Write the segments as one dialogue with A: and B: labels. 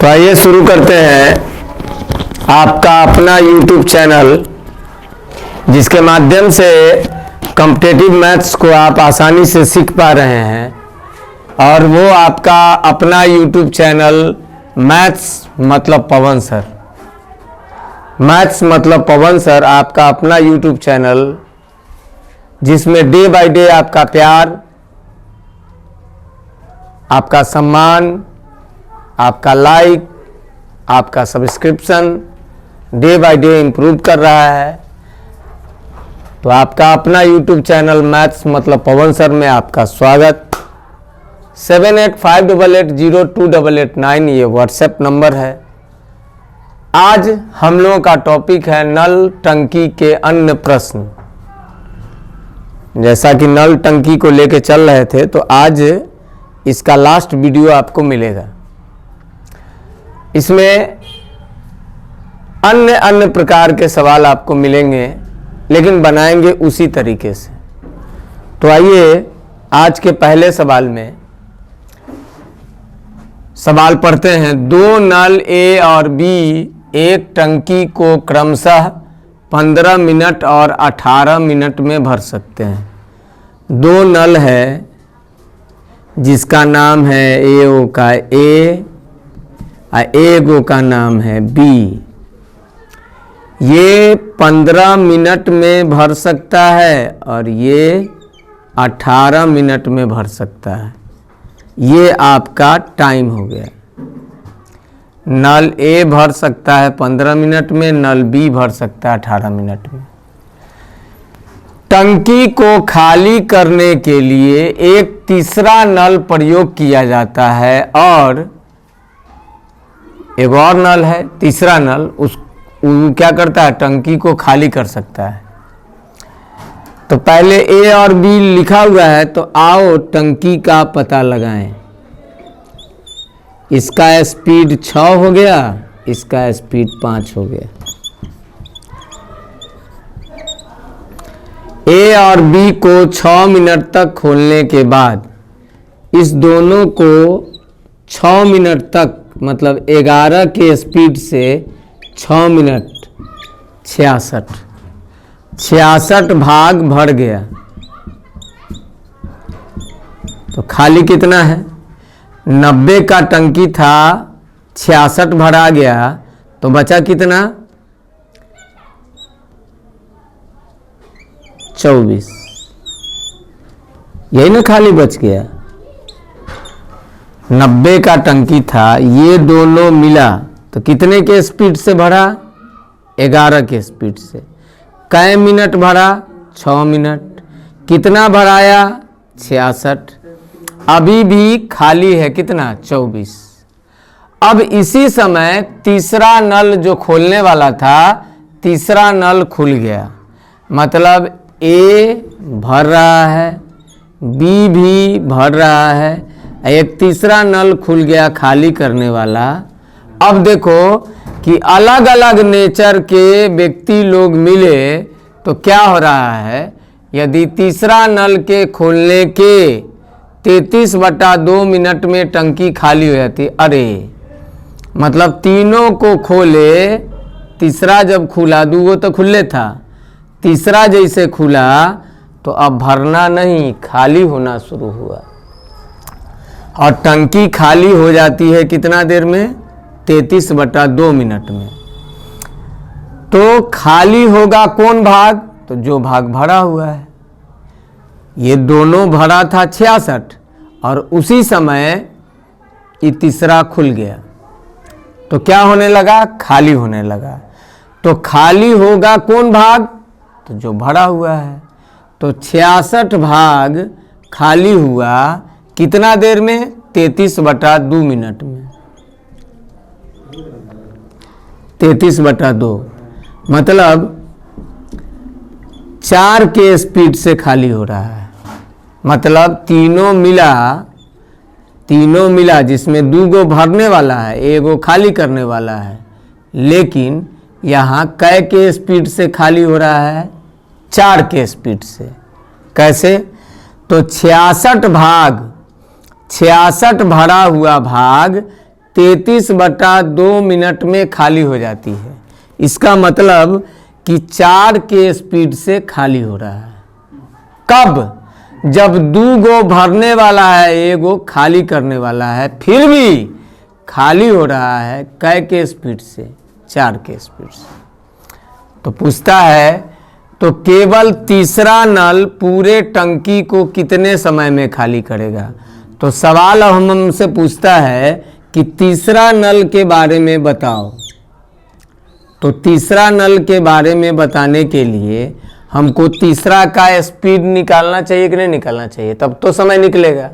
A: तो आइए शुरू करते हैं आपका अपना YouTube चैनल, जिसके माध्यम से कॉम्पिटिटिव मैथ्स को आप आसानी से सीख पा रहे हैं। और वो आपका अपना YouTube चैनल मैथ्स मतलब पवन सर। मैथ्स मतलब पवन सर आपका अपना YouTube चैनल, जिसमें डे बाय डे आपका प्यार, आपका सम्मान, आपका लाइक, आपका subscription day by day improve कर रहा है। तो आपका अपना YouTube चैनल मैथ्स मतलब पवन सर में आपका स्वागत। 7858802889 ये व्हाट्सएप नंबर है। आज हम लोगों का टॉपिक है नल टंकी के अन्य प्रश्न। जैसा कि नल टंकी को लेके चल रहे थे, तो आज इसका लास्ट वीडियो आपको मिलेगा। इसमें अन्य प्रकार के सवाल आपको मिलेंगे, लेकिन बनाएंगे उसी तरीके से। तो आइए आज के पहले सवाल में सवाल पढ़ते हैं। दो नल ए और बी एक टंकी को क्रमशः 15 मिनट और 18 मिनट में भर सकते हैं। दो नल है जिसका नाम है ए ओ का ए और एगो का नाम है बी। ये 15 मिनट में भर सकता है और ये 18 मिनट में भर सकता है। ये आपका टाइम हो गया। नल ए भर सकता है 15 मिनट में, नल बी भर सकता है 18 मिनट में। टंकी को खाली करने के लिए एक तीसरा नल प्रयोग किया जाता है और एक और नल है, तीसरा नल क्या करता है, टंकी को खाली कर सकता है। तो पहले ए और बी लिखा हुआ है, तो आओ टंकी का पता लगाएं। इसका स्पीड 6 हो गया, इसका स्पीड 5 हो गया। ए और बी को 6 मिनट तक खोलने के बाद इस दोनों को 6 मिनट तक मतलब 11 के स्पीड से 6 मिनट 66 भाग भर गया। तो खाली कितना है? 90 का टंकी था, 66 भरा गया, तो बचा कितना? 24। यही ना खाली बच गया। 90 का टंकी था, ये दोनों मिला तो कितने के स्पीड से भरा? 11 के स्पीड से। कै मिनट भरा? 6 मिनट। कितना भराया? 66। अभी भी खाली है कितना? 24। अब इसी समय तीसरा नल जो खोलने वाला था, तीसरा नल खुल गया। मतलब ए भर रहा है, बी भी भर रहा है, एक तीसरा नल खुल गया खाली करने वाला। अब देखो कि अलग अलग नेचर के व्यक्ति लोग मिले तो क्या हो रहा है। यदि तीसरा नल के खोलने के 33/2 मिनट में टंकी खाली हो जाती, अरे मतलब तीनों को खोले, तीसरा जब खुला, दूगो तो खुले था, तीसरा जैसे खुला तो अब भरना नहीं, खाली होना शुरू हुआ। और टंकी खाली हो जाती है कितना देर में? 33/2 मिनट में। तो खाली होगा कौन भाग? तो जो भाग भरा हुआ है। ये दोनों भरा था 66 और उसी समय ये तीसरा खुल गया, तो क्या होने लगा? खाली होने लगा। तो खाली होगा कौन भाग? तो जो भरा हुआ है। तो 66 भाग खाली हुआ कितना देर में? 33/2 मिनट में। 33/2 मतलब 4 के स्पीड से खाली हो रहा है। मतलब तीनों मिला जिसमें दूगो भरने वाला है, एगो खाली करने वाला है, लेकिन यहाँ कै के स्पीड से खाली हो रहा है? 4 के स्पीड से। कैसे? तो 66 भरा हुआ भाग 33/2 मिनट में खाली हो जाती है। इसका मतलब कि 4 के स्पीड से खाली हो रहा है। कब? जब 2 गो भरने वाला है, 1 गो खाली करने वाला है, फिर भी खाली हो रहा है कै के स्पीड से? 4 के स्पीड से। तो पूछता है तो केवल तीसरा नल पूरे टंकी को कितने समय में खाली करेगा? तो सवाल हमसे पूछता है कि तीसरा नल के बारे में बताओ। तो तीसरा नल के बारे में बताने के लिए हमको तीसरा का स्पीड निकालना चाहिए कि नहीं निकालना चाहिए? तब तो समय निकलेगा।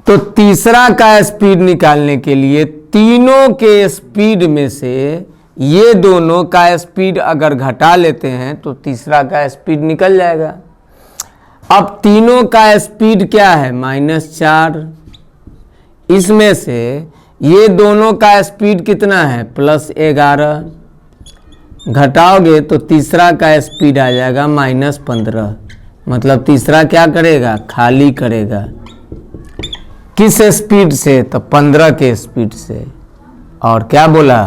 A: तो तीसरा का स्पीड निकालने के लिए तीनों के स्पीड में से ये दोनों का स्पीड अगर घटा लेते हैं तो तीसरा का स्पीड निकल जाएगा। अब तीनों का स्पीड क्या है? -4। इसमें से ये दोनों का स्पीड कितना है? +11। घटाओगे तो तीसरा का स्पीड आ जाएगा -15। मतलब तीसरा क्या करेगा? खाली करेगा। किस स्पीड से? तो 15 के स्पीड से। और क्या बोला?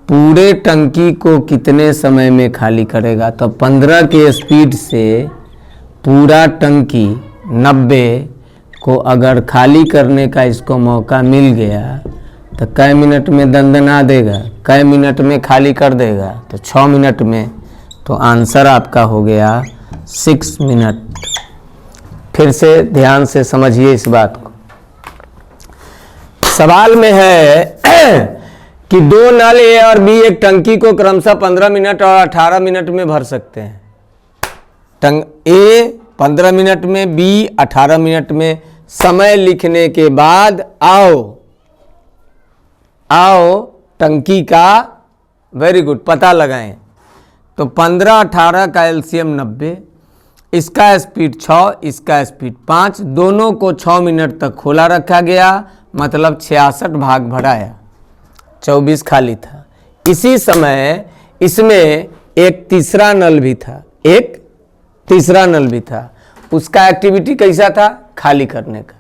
A: पूरे टंकी को कितने समय में खाली करेगा? तो 15 के स्पीड से पूरा टंकी 90 को अगर खाली करने का इसको मौका मिल गया तो कै मिनट में दंदना देगा? कै मिनट में खाली कर देगा? तो 6 मिनट में। तो आंसर आपका हो गया 6 मिनट। फिर से ध्यान से समझिए इस बात को। सवाल में है कि 2 नल ए और बी एक टंकी को क्रमशः 15 मिनट और 18 मिनट में भर सकते हैं। ए 15 मिनट में, बी 18 मिनट में। समय लिखने के बाद आओ टंकी का, वेरी गुड, पता लगाएं। तो 15 18 का एलसीएम 90, इसका स्पीड 6, इसका स्पीड 5, दोनों को 6 मिनट तक खोला रखा गया, मतलब 66 भाग भराया, 24 खाली था। इसी समय इसमें एक तीसरा नल भी था, एक तीसरा नल भी था। उसका एक्टिविटी कैसा था? खाली करने का।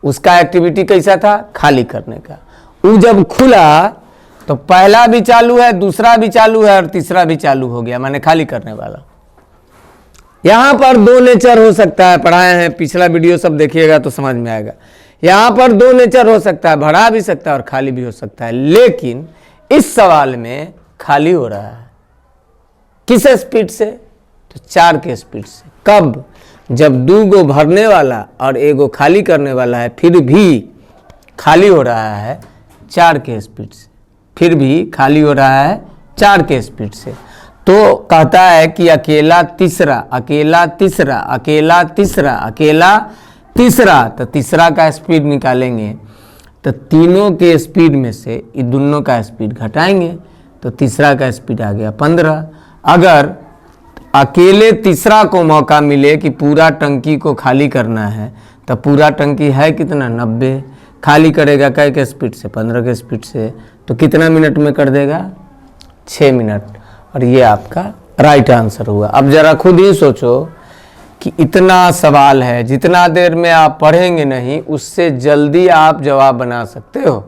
A: उसका एक्टिविटी कैसा था? खाली करने का। वो जब खुला तो पहला भी चालू है, दूसरा भी चालू है और तीसरा भी चालू हो गया, माने खाली करने वाला। यहां पर 2 नेचर हो सकता है, पढ़ाए हैं, पिछला वीडियो सब देखिएगा तो समझ में आएगा। यहां पर 2 नेचर हो सकता है, भरा भी सकता है और खाली भी हो सकता है। लेकिन इस सवाल में खाली हो रहा है। किस स्पीड से? तो 4 के स्पीड से। कब? जब 2 गो भरने वाला और 1 गो खाली करने वाला है, फिर भी खाली हो रहा है 4 के स्पीड से। फिर भी खाली हो रहा है 4 के स्पीड से। तो कहता है कि अकेला तीसरा, अकेला तीसरा, अकेला तीसरा, अकेला तीसरा। तो तीसरा का स्पीड निकालेंगे तो तीनों के स्पीड में से ये दोनों का स्पीड घटाएंगे तो तीसरा का स्पीड आ गया 15। अगर अकेले तीसरा को मौका मिले कि पूरा टंकी को खाली करना है तो पूरा टंकी है कितना? 90। खाली करेगा कै के स्पीड से? 15 के स्पीड से। तो कितना मिनट में कर देगा? 6 मिनट। और ये आपका राइट आंसर हुआ। अब जरा खुद ही सोचो कि इतना सवाल है, जितना देर में आप पढ़ेंगे नहीं उससे जल्दी आप जवाब बना सकते हो।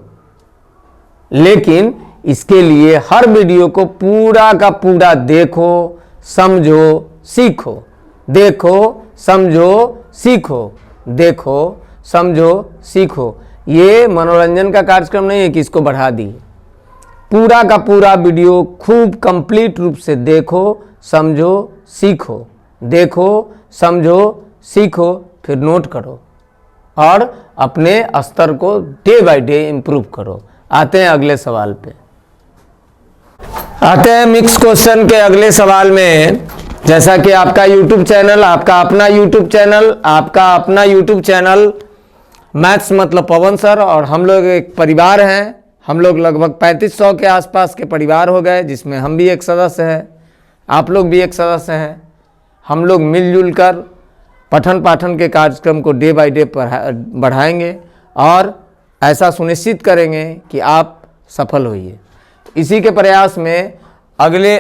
A: लेकिन इसके लिए हर वीडियो को पूरा का पूरा देखो, समझो, सीखो। देखो, समझो, सीखो। देखो, समझो, सीखो। ये मनोरंजन का कार्यक्रम नहीं है कि इसको बढ़ा दिए। पूरा का पूरा वीडियो खूब कंप्लीट रूप से देखो, समझो, सीखो। देखो, समझो, सीखो, फिर नोट करो और अपने स्तर को डे बाय डे इम्प्रूव करो। आते हैं अगले सवाल पे। आते हैं मिक्स क्वेश्चन के अगले सवाल में। जैसा कि आपका YouTube चैनल, आपका अपना YouTube चैनल, आपका अपना YouTube चैनल मैथ्स मतलब पवन सर, और हम लोग एक परिवार हैं। हम लोग लगभग 3500 के आसपास के परिवार हो गए, जिसमें हम भी एक सदस्य हैं, आप लोग भी एक सदस्य हैं। हम लोग मिलजुल कर पठन पाठन के कार्यक्रम को डे बाय डे बढ़ाएंगे और ऐसा सुनिश्चित करेंगे कि आप सफल होइए। इसी के प्रयास में अगले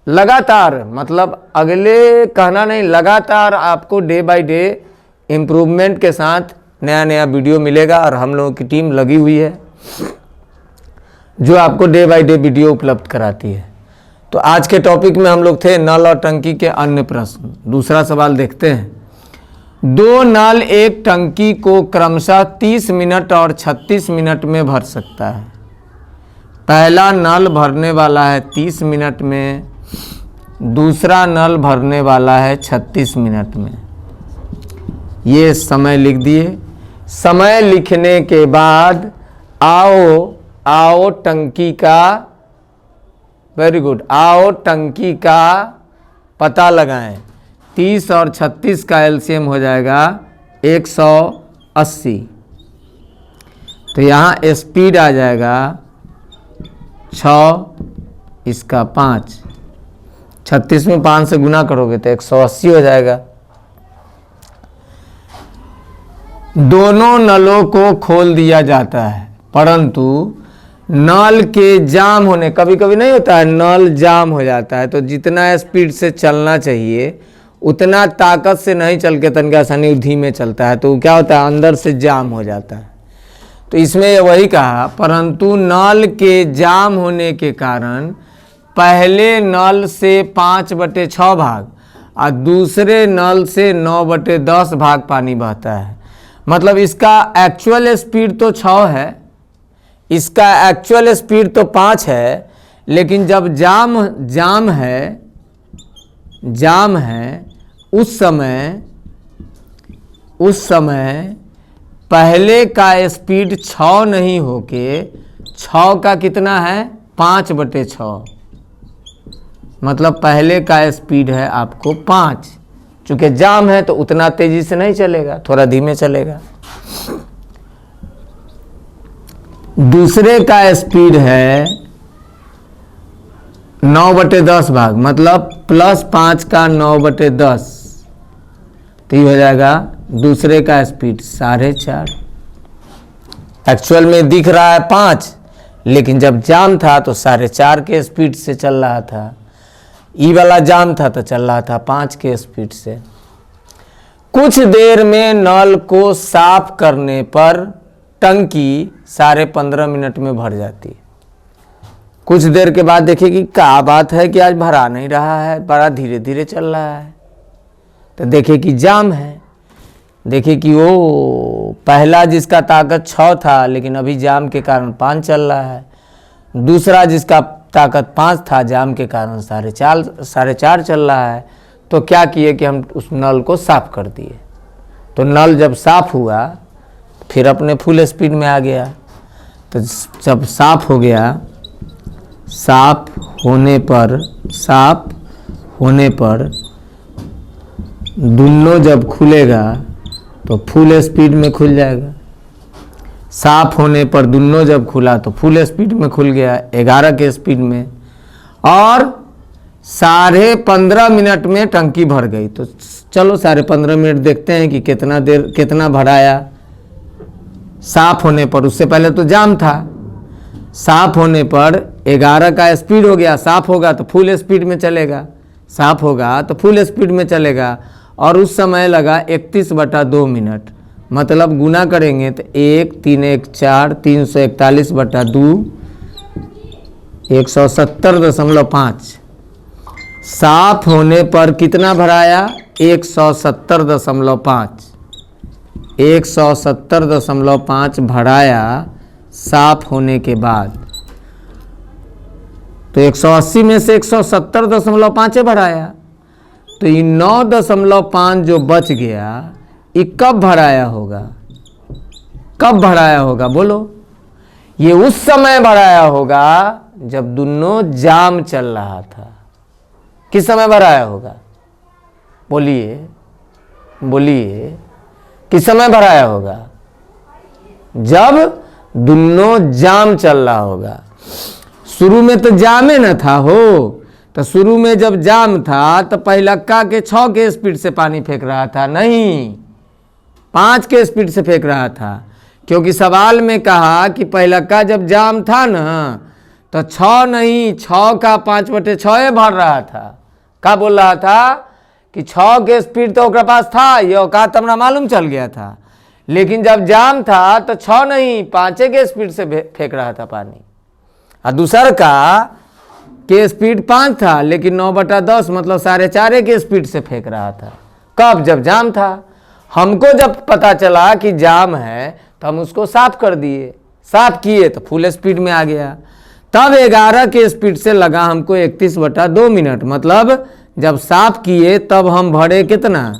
A: लगातार, मतलब अगले कहना नहीं, लगातार आपको डे बाय डे इम्प्रूवमेंट के साथ नया नया वीडियो मिलेगा और हम लोगों की टीम लगी हुई है। जो आपको डे बाय डे वीडियो उपलब्ध कराती है। तो आज के टॉपिक में हम लोग थे नल और टंकी के अन्य प्रश्न। दूसरा सवाल देखते हैं। 2 नल एक टंकी को क्रमशः 30 मिनट और 36 मिनट में भर सकता है। पहला नल भरने वाला है 30 मिनट में, दूसरा नल भरने वाला है 36 मिनट में। ये समय लिख दिए। समय लिखने के बाद आओ टंकी का, वेरी गुड, आओ टंकी का पता लगाएं। 30 और 36 का एलसीएम हो जाएगा 180। तो यहाँ स्पीड आ जाएगा 6, इसका 5। 36 में 5 से गुना करोगे तो 180 हो जाएगा। दोनों नलों को खोल दिया जाता है, परंतु नल के जाम होने, कभी कभी नहीं होता है नल जाम हो जाता है, तो जितना स्पीड से चलना चाहिए उतना ताकत से नहीं चल के तनका आसानी धीमे चलता है, तो क्या होता है अंदर से जाम हो जाता है। तो इसमें वही कहा, परंतु नल के जाम होने के कारण पहले नल से 5/6 भाग और दूसरे नल से 9/10 भाग पानी बहता है। मतलब इसका एक्चुअल स्पीड तो 6 है, इसका एक्चुअल स्पीड तो 5 है, लेकिन जब जाम है उस समय पहले का स्पीड 6 नहीं होके 6 का कितना है 5/6। मतलब पहले का स्पीड है आपको 5। चूंकि जाम है तो उतना तेजी से नहीं चलेगा, थोड़ा धीमे चलेगा। दूसरे का स्पीड है 9/10 भाग, मतलब +5 का 9/10, तो ये हो जाएगा दूसरे का स्पीड 4.5। एक्चुअल में दिख रहा है 5, लेकिन जब जाम था तो 4.5 के स्पीड से चल रहा था। ई वाला जाम था तो चल रहा था 5 के स्पीड से। कुछ देर में नल को साफ करने पर टंकी 15.5 मिनट में भर जाती है। कुछ देर के बाद देखिए कि क्या बात है कि आज भरा नहीं रहा है, बड़ा धीरे धीरे चल रहा है। तो देखिए कि जाम है, देखिए कि वो पहला जिसका ताकत 6 था लेकिन अभी जाम के कारण 5 चल रहा है, दूसरा जिसका ताकत 5 था जाम के कारण 4.5 चल रहा है। तो क्या किए कि हम उस नल को साफ कर दिए। तो नल जब साफ हुआ फिर अपने फुल स्पीड में आ गया। तो जब साफ हो गया, साफ होने पर दोनों जब खुलेगा तो फुल स्पीड में खुल जाएगा। साफ होने पर दोनों जब खुला तो फुल स्पीड में खुल गया 11 के स्पीड में, और 15.5 मिनट में टंकी भर गई। तो चलो 15.5 मिनट देखते हैं कि कितना भराया। साफ होने पर, उससे पहले तो जाम था, साफ होने पर 11 का स्पीड हो गया। साफ होगा तो फुल स्पीड में चलेगा, साफ होगा तो फुल स्पीड में चलेगा, और उस समय लगा 31/2 मिनट। मतलब गुना करेंगे तो 1 3 1 4 341/2 170.5। साफ होने पर कितना भराया 170.5 170.5 भराया साफ होने के बाद। तो 180 में से 170.5 भराया, तो ये 9.5 जो बच गया ये कब भराया होगा बोलो। ये उस समय भराया होगा जब दोनों जाम चल रहा था। किस समय भराया होगा बोलिए किस समय भराया होगा जब दोनों जाम चल रहा होगा। शुरू में तो जामे न था हो, तो शुरू में जब जाम था तो पहिलक्का के 6 के स्पीड से पानी फेंक रहा था, नहीं 5 के स्पीड से फेंक रहा था। क्योंकि सवाल में कहा कि पहिलक्का जब जाम था ना तो 6 नहीं 6 का 5/6 भर रहा था। क्या बोल रहा था कि 6 के स्पीड तो ओकरा पास था, ये औकात हमरा मालूम चल गया था। लेकिन जब जाम था तो 6 नहीं 5 के स्पीड से फेंक रहा था पानी। और दूसर का के स्पीड 5 था लेकिन 9/10 मतलब 4.5 के स्पीड से फेंक रहा था। कब? जब जाम था। हमको जब पता चला कि जाम है तो हम उसको साफ कर दिए, साफ किए तो फुल स्पीड में आ गया। तब 11 के स्पीड से लगा हमको 31/2 मिनट, मतलब जब साफ किए तब हम भरे कितना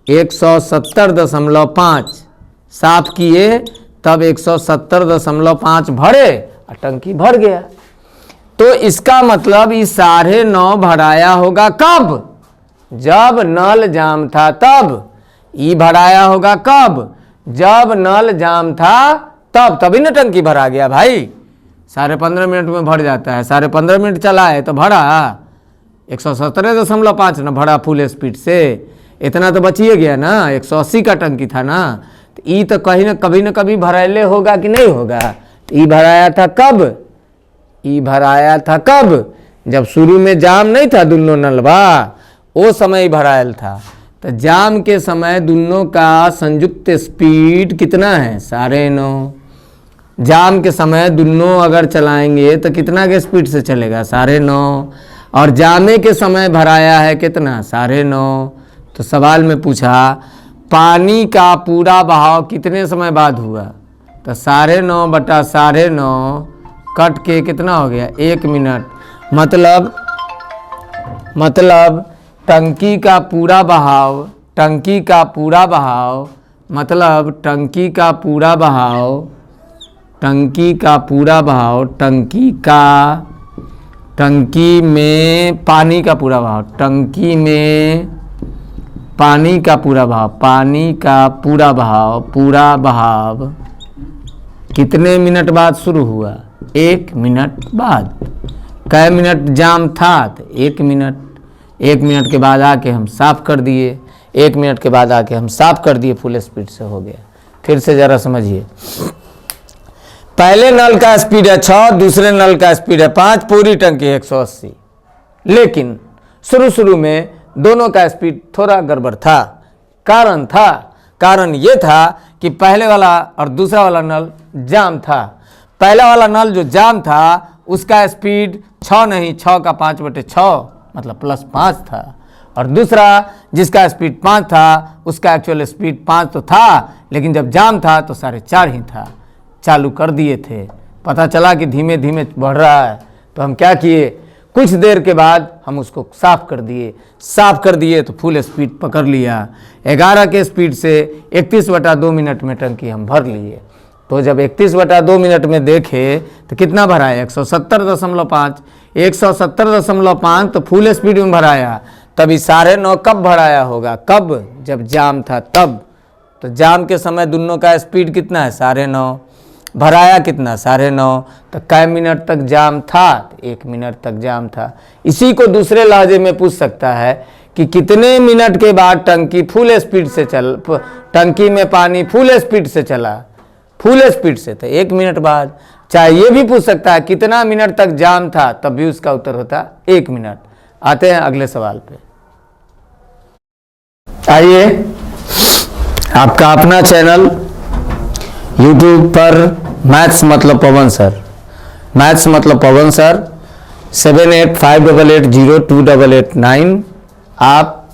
A: 170.5, साफ किए तब 170.5 भरे और टंकी भर गया। तो इसका मतलब इस 9.5 भराया होगा कब? जब नल जाम था तब। ई भराया होगा कब? जब नल जाम था तब, तभी ना टंकी भरा गया भाई। 15.5 मिनट में भर जाता है, 15.5 मिनट चला है तो भरा 170.5 ना भरा फुल स्पीड से, इतना तो बचिए गया ना। 180 का टंकी था ना, तो ई तो कहीं ना कभी भराइले होगा कि नहीं होगा। ई भराया था कब? ई भराया था कब? जब शुरू में जाम नहीं था दोनों नलवा, वो समय भरायल था। तो जाम के समय दोनों का संयुक्त स्पीड कितना है? 9.5। जाम के समय दोनों अगर चलाएंगे तो कितना के स्पीड से चलेगा? 9.5। और जामे के समय भराया है कितना? 9.5। तो सवाल में पूछा पानी का पूरा बहाव कितने समय बाद हुआ? तो 9.5/9.5 कट के कितना हो गया? 1 मिनट। मतलब टंकी का पूरा बहाव, टंकी का पूरा बहाव मतलब टंकी का पूरा बहाव, टंकी का पूरा बहाव, टंकी में पानी का पूरा बहाव, टंकी में पानी का पूरा बहाव, पानी का पूरा बहाव कितने मिनट बाद शुरू हुआ? 1 मिनट बाद। कै मिनट जाम था? तो 1 मिनट। 1 मिनट के बाद आके हम साफ कर दिए, 1 मिनट के बाद आके हम साफ कर दिए, फुल स्पीड से हो गया। फिर से जरा समझिए, पहले नल का स्पीड है 6, दूसरे नल का स्पीड है 5, पूरी टंकी 180। लेकिन शुरू में दोनों का स्पीड थोड़ा गड़बड़ था। कारण ये था कि पहले वाला और दूसरा वाला नल जाम था। पहला वाला नल जो जाम था उसका स्पीड 6 नहीं 6 का 5/6 मतलब +5 था, और दूसरा जिसका स्पीड 5 था उसका एक्चुअल स्पीड 5 तो था, लेकिन जब जाम था तो 4.5 ही था। चालू कर दिए थे, पता चला कि धीमे धीमे बढ़ रहा है, तो हम क्या किए, कुछ देर के बाद हम उसको साफ कर दिए तो फुल स्पीड पकड़ लिया। 11 के स्पीड से 31/2 मिनट में टंकी हम भर लिए। तो जब 31/2 मिनट में देखे तो कितना भराया? 170.5। 170.5 तो फुल स्पीड में भराया। तभी 9.5 कब भराया होगा? कब? जब जाम था तब। तो जाम के समय दोनों का स्पीड कितना है? 9.5। भराया कितना? 9.5। तो कै मिनट तक जाम था? 1 मिनट तक जाम था। इसी को दूसरे लहजे में पूछ सकता है कि कितने मिनट के बाद टंकी फुल स्पीड से टंकी में पानी फुल स्पीड से चला? फुल स्पीड से तो 1 मिनट बाद। चाहे ये भी पूछ सकता है कितना मिनट तक जाम था, तब भी उसका उत्तर होता 1 मिनट। आते हैं अगले सवाल पे। आइए, आपका अपना चैनल YouTube पर मैथ्स मतलब पवन सर, 7858802889। आप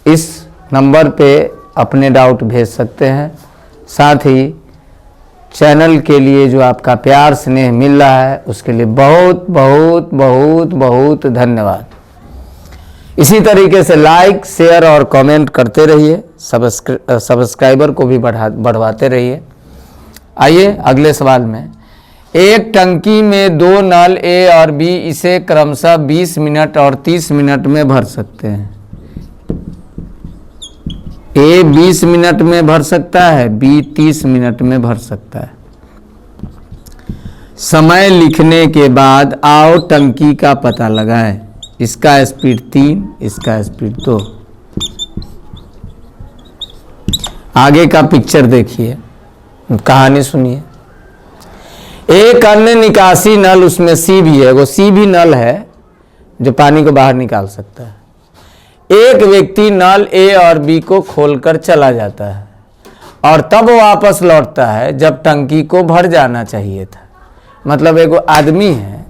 A: इस नंबर पे अपने डाउट भेज सकते हैं। साथ ही चैनल के लिए जो आपका प्यार स्नेह मिल रहा है उसके लिए बहुत बहुत बहुत बहुत धन्यवाद। इसी तरीके से लाइक शेयर और कमेंट करते रहिए, सब्सक्राइबर को भी बढ़वाते रहिए। आइए अगले सवाल में, एक टंकी में 2 नल ए और बी इसे क्रमशः 20 मिनट और 30 मिनट में भर सकते हैं। ए 20 मिनट में भर सकता है, बी 30 मिनट में भर सकता है। समय लिखने के बाद आओ टंकी का पता लगाएं। इसका स्पीड 3, इसका स्पीड 2। आगे का पिक्चर देखिए, कहानी सुनिए। एक अन्य निकासी नल, उसमें सी भी है, वो सी भी नल है जो पानी को बाहर निकाल सकता है। एक व्यक्ति नल ए और बी को खोलकर चला जाता है। और तब वो वापस लौटता है जब टंकी को भर जाना चाहिए था। मतलब एगो आदमी है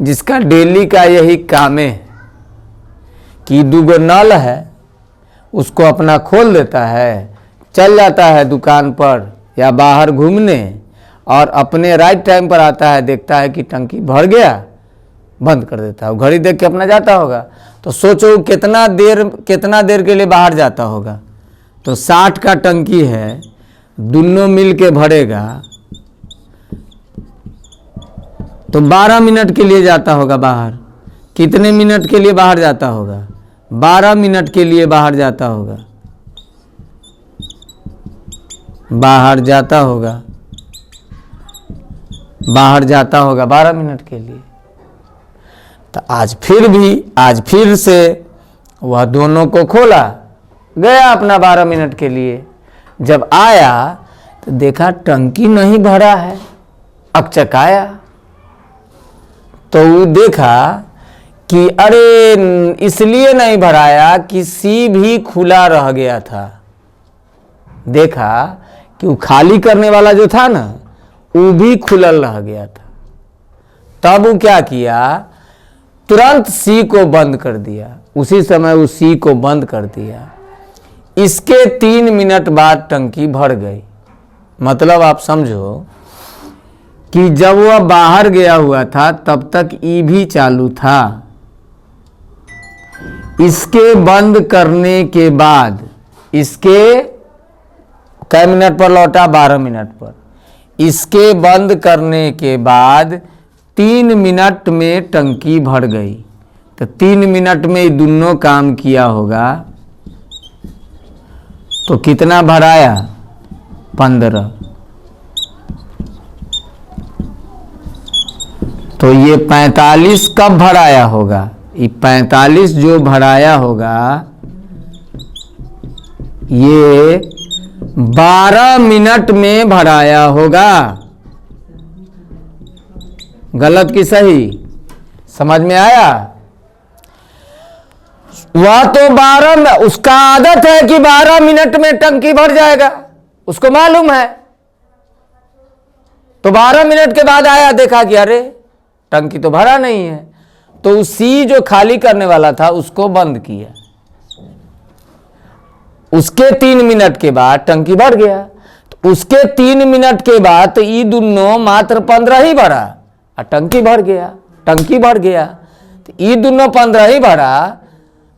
A: जिसका डेली का यही काम है कि दूगो नल है, उसको अपना खोल देता है, चल जाता है दुकान पर या बाहर घूमने, और अपने राइट टाइम पर आता है, देखता है कि टंकी भर गया, बंद कर देता है। घड़ी देख के अपना जाता होगा। तो सोचो कितना देर के लिए बाहर जाता होगा। तो 60 का टंकी है, दोनों मिल के भरेगा तो 12 मिनट के लिए जाता होगा बाहर। कितने मिनट के लिए बाहर जाता होगा? 12 मिनट के लिए बाहर जाता होगा। बाहर जाता होगा 12 मिनट के लिए। तो आज फिर से वह दोनों को खोला, गया अपना 12 मिनट के लिए। जब आया तो देखा टंकी नहीं भरा है, अकचकाया। तो वो देखा कि अरे इसलिए नहीं भराया कि सी भी खुला रह गया था। देखा कि वो खाली करने वाला जो था ना, वो भी खुलल रह गया था। तब वो क्या किया, तुरंत सी को बंद कर दिया। उसी समय वो सी को बंद कर दिया। इसके 3 मिनट बाद टंकी भर गई। मतलब आप समझो कि जब वह बाहर गया हुआ था तब तक ई भी चालू था। इसके बंद करने के बाद, इसके कै मिनट पर लौटा? 12 मिनट पर। इसके बंद करने के बाद 3 मिनट में टंकी भर गई। तो 3 मिनट में दोनों काम किया होगा तो कितना भराया? 15। तो ये 45 कब भराया होगा? ये 45 जो भराया होगा ये 12 मिनट में भराया होगा। गलत कि सही? समझ में आया? वह तो 12 में, उसका आदत है कि 12 मिनट में टंकी भर जाएगा, उसको मालूम है। तो 12 मिनट के बाद आया, देखा कि अरे टंकी तो भरा नहीं है। तो सी जो खाली करने वाला था उसको बंद किया। उसके 3 मिनट के बाद टंकी भर गया। तो उसके 3 मिनट के बाद तो ये दोनों मात्र 15 ही भरा और टंकी भर गया। तो ये दोनों 15 ही भरा।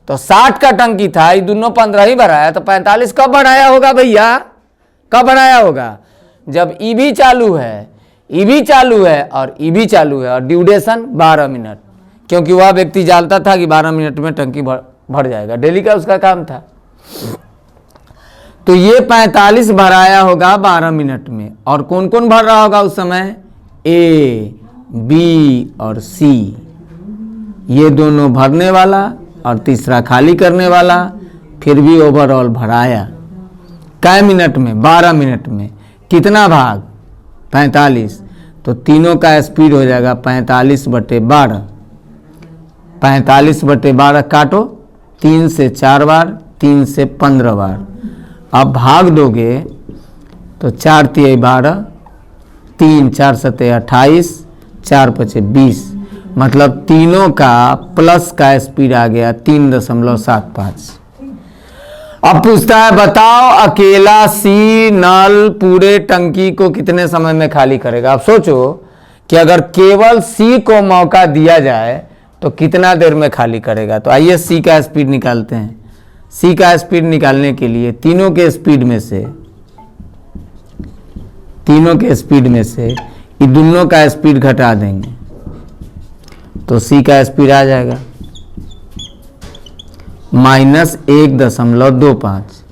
A: तो 60 का टंकी था, ये दोनों 15 ही भराया। तो 45 कब बनाया होगा भैया? कब बनाया होगा? जब ई भी चालू है और ई भी चालू है और ड्यूरेशन 12 मिनट। क्योंकि वह व्यक्ति जानता था कि 12 मिनट में टंकी भर जाएगा, डेली का उसका काम था। तो ये 45 भराया होगा 12 मिनट में। और कौन कौन भर रहा होगा उस समय? ए, बी और सी, ये दोनों भरने वाला और तीसरा खाली करने वाला। फिर भी ओवरऑल भराया कै मिनट में? 12 मिनट में। कितना भाग? 45। तो तीनों का स्पीड हो जाएगा 45/12। 45/12 काटो, 3 से 4 बार, 3 से 15 बार। अब भाग दोगे तो 4 तिहाई 12, 3 4 7 28, 4 5 20। मतलब तीनों का प्लस का स्पीड आ गया 3.75। अब पूछता है बताओ अकेला सी नल पूरे टंकी को कितने समय में खाली करेगा। अब सोचो कि अगर केवल सी को मौका दिया जाए तो कितना देर में खाली करेगा। तो आइए सी का स्पीड निकालते हैं। सी का स्पीड निकालने के लिए तीनों के स्पीड में से ये दोनों का स्पीड घटा देंगे तो सी का स्पीड आ जाएगा -1.25।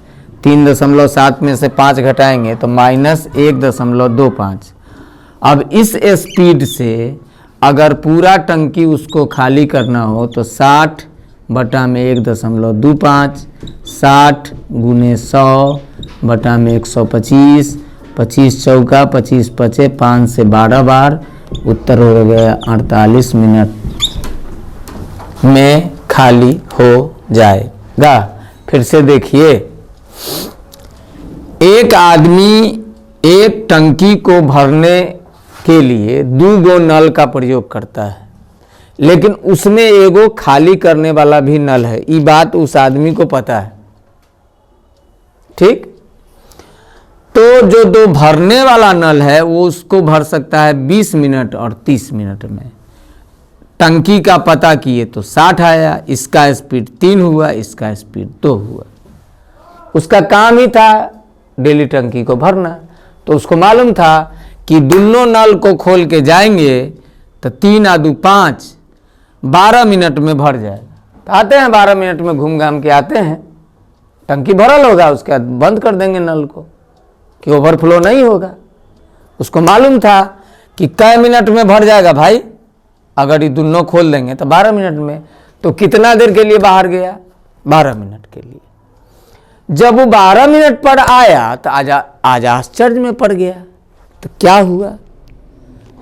A: 3.7 में से 5 घटाएंगे तो -1.25। अब इस स्पीड से अगर पूरा टंकी उसको खाली करना हो तो 60/1.25, 60 × 100/125, 25 चौका 25 पचे 5 से 12 बार। उत्तर हो गया 48 मिनट में खाली हो जाएगा। फिर से देखिए एक आदमी एक टंकी को भरने के लिए 2 गो नल का प्रयोग करता है, लेकिन उसमें एगो खाली करने वाला भी नल है। ये बात उस आदमी को पता है, ठीक। तो जो 2 भरने वाला नल है वो उसको भर सकता है 20 मिनट और 30 मिनट में। टंकी का पता किए तो 60 आया, इसका स्पीड 3 हुआ, इसका स्पीड 2 हुआ। उसका काम ही था डेली टंकी को भरना, तो उसको मालूम था कि दोनों नल को खोल के जाएंगे तो 3 आ 2 5, 12 मिनट में भर जाएगा। तो आते हैं 12 मिनट में घूम घाम के आते हैं, टंकी भरल होगा, उसके बाद बंद कर देंगे नल को कि ओवरफ्लो नहीं होगा। उसको मालूम था कि कै मिनट में भर जाएगा भाई, अगर ये दोनों खोल देंगे तो 12 मिनट में। तो कितना देर के लिए बाहर गया? 12 मिनट के लिए। जब वो 12 मिनट पर आया तो आज आश्चर्य में पड़ गया। तो क्या हुआ?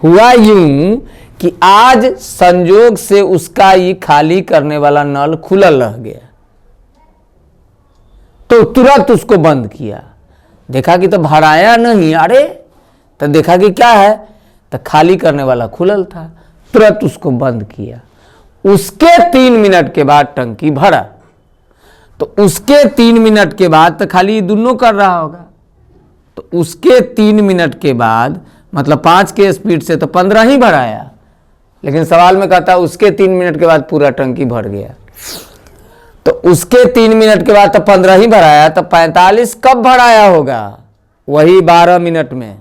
A: हुआ यूं कि आज संजोग से उसका ये खाली करने वाला नल खुला रह गया, तो तुरंत उसको बंद किया। देखा कि तो भराया नहीं, अरे तो देखा कि क्या है, तो खाली करने वाला खुलल था, तुरंत उसको बंद किया। उसके 3 मिनट के बाद टंकी भरा। तो उसके 3 मिनट के बाद तो खाली दोनों कर रहा होगा, तो उसके 3 मिनट के बाद मतलब 5 के स्पीड से तो 15 ही भराया, लेकिन सवाल में कहता उसके 3 मिनट के बाद पूरा टंकी भर गया। तो उसके 3 मिनट के बाद तो 15 ही भराया, तो 45 कब भराया होगा? वही 12 मिनट में।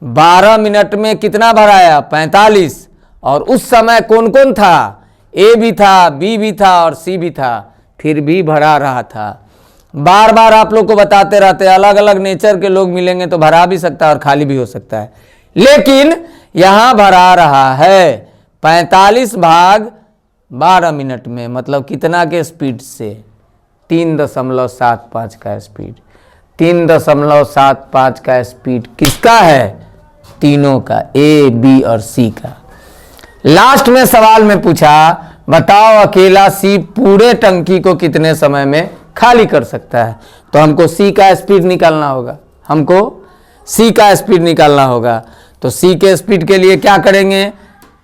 A: 12 मिनट में कितना भराया? 45। और उस समय कौन कौन था? ए भी था, बी भी था और सी भी था, फिर भी भरा रहा था। बार बार आप लोग को बताते रहते हैं, अलग अलग नेचर के लोग मिलेंगे तो भरा भी सकता है और खाली भी हो सकता है, लेकिन यहां भरा रहा है 45 भाग 12 मिनट में, मतलब कितना के स्पीड से? 3.75 का स्पीड। 3.75 का स्पीड किसका है? तीनों का, ए बी और सी का। लास्ट में सवाल में पूछा बताओ अकेला सी पूरे टंकी को कितने समय में खाली कर सकता है? तो हमको सी का स्पीड निकालना होगा, हमको सी का स्पीड निकालना होगा। तो सी के स्पीड के लिए क्या करेंगे?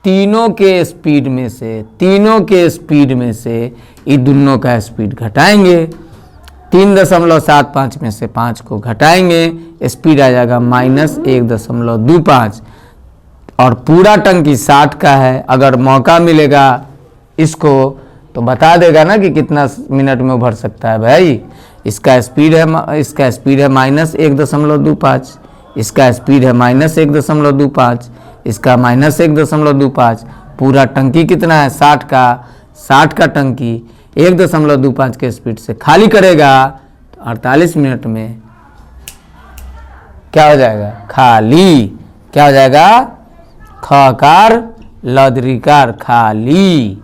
A: तीनों के स्पीड में से ये दोनों का स्पीड घटाएंगे। 3.75 में से 5 को घटाएंगे, स्पीड आ जाएगा -1.25। और पूरा टंकी 60 का है। अगर मौका मिलेगा इसको तो बता देगा ना कि कितना मिनट में भर सकता है भाई। इसका स्पीड है -1.25, इसका स्पीड है -1.25, इसका -1.25। पूरा टंकी कितना है? 60 का टंकी 1.25 के स्पीड से खाली करेगा तो 48 मिनट में क्या हो जाएगा? खाली। क्या हो जाएगा? खकार लदरिकार, खाली।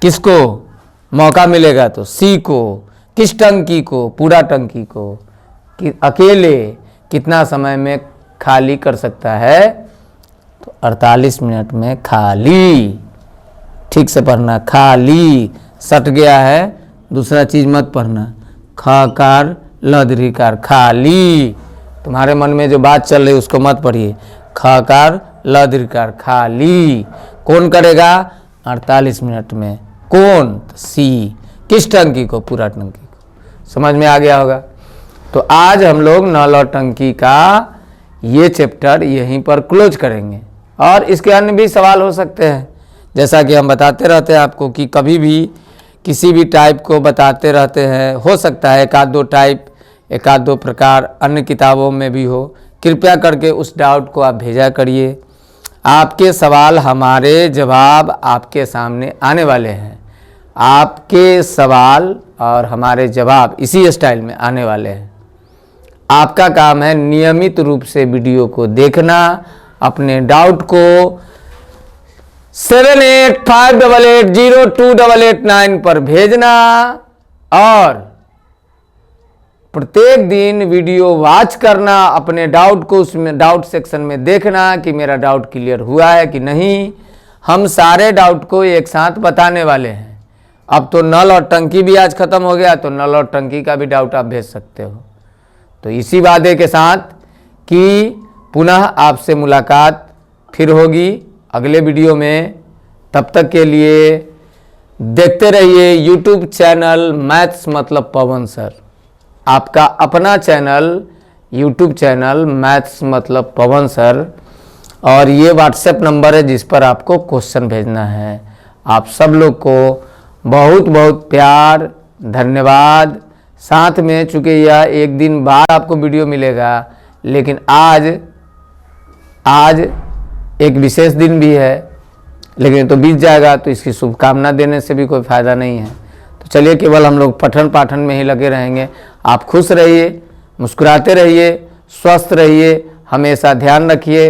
A: किसको मौका मिलेगा? तो सी को। किस टंकी को? पूरा टंकी को। कि अकेले कितना समय में खाली कर सकता है? तो 48 मिनट में खाली। ठीक से पढ़ना, खाली। सट गया है, दूसरा चीज मत पढ़ना। खकार लदरिकार, खाली। तुम्हारे मन में जो बात चल रही है उसको मत पढ़िए। खकार लदरिकार, खाली। कौन करेगा? 48 मिनट में। कौन? सी। किस टंकी को? पूरा टंकी को। समझ में आ गया होगा। तो आज हम लोग नल और टंकी का ये चैप्टर यहीं पर क्लोज करेंगे, और इसके अन्य भी सवाल हो सकते हैं, जैसा कि हम बताते रहते हैं आपको कि कभी भी किसी भी टाइप को बताते रहते हैं। हो सकता है एक आध दो टाइप, एक आध दो प्रकार अन्य किताबों में भी हो। कृपया करके उस डाउट को आप भेजा करिए। आपके सवाल हमारे जवाब आपके सामने आने वाले हैं। आपके सवाल और हमारे जवाब इसी स्टाइल में आने वाले हैं। आपका काम है नियमित रूप से वीडियो को देखना, अपने डाउट को 7858802889 पर भेजना, और प्रत्येक दिन वीडियो वॉच करना, अपने डाउट को उसमें डाउट सेक्शन में देखना कि मेरा डाउट क्लियर हुआ है कि नहीं। हम सारे डाउट को एक साथ बताने वाले हैं। अब तो नल और टंकी भी आज खत्म हो गया, तो नल और टंकी का भी डाउट आप भेज सकते हो। तो इसी वादे के साथ कि पुनः आपसे मुलाकात फिर होगी अगले वीडियो में। तब तक के लिए देखते रहिए यूट्यूब चैनल मैथ्स मतलब पवन सर, आपका अपना चैनल यूट्यूब चैनल मैथ्स मतलब पवन सर। और ये व्हाट्सएप नंबर है जिस पर आपको क्वेश्चन भेजना है। आप सब लोग को बहुत बहुत प्यार, धन्यवाद। साथ में चूँकि यह एक दिन बाद आपको वीडियो मिलेगा, लेकिन आज एक विशेष दिन भी है, लेकिन तो बीत जाएगा, तो इसकी शुभकामना देने से भी कोई फ़ायदा नहीं है। तो चलिए केवल हम लोग पठन पाठन में ही लगे रहेंगे। आप खुश रहिए, मुस्कुराते रहिए, स्वस्थ रहिए, हमेशा ध्यान रखिए।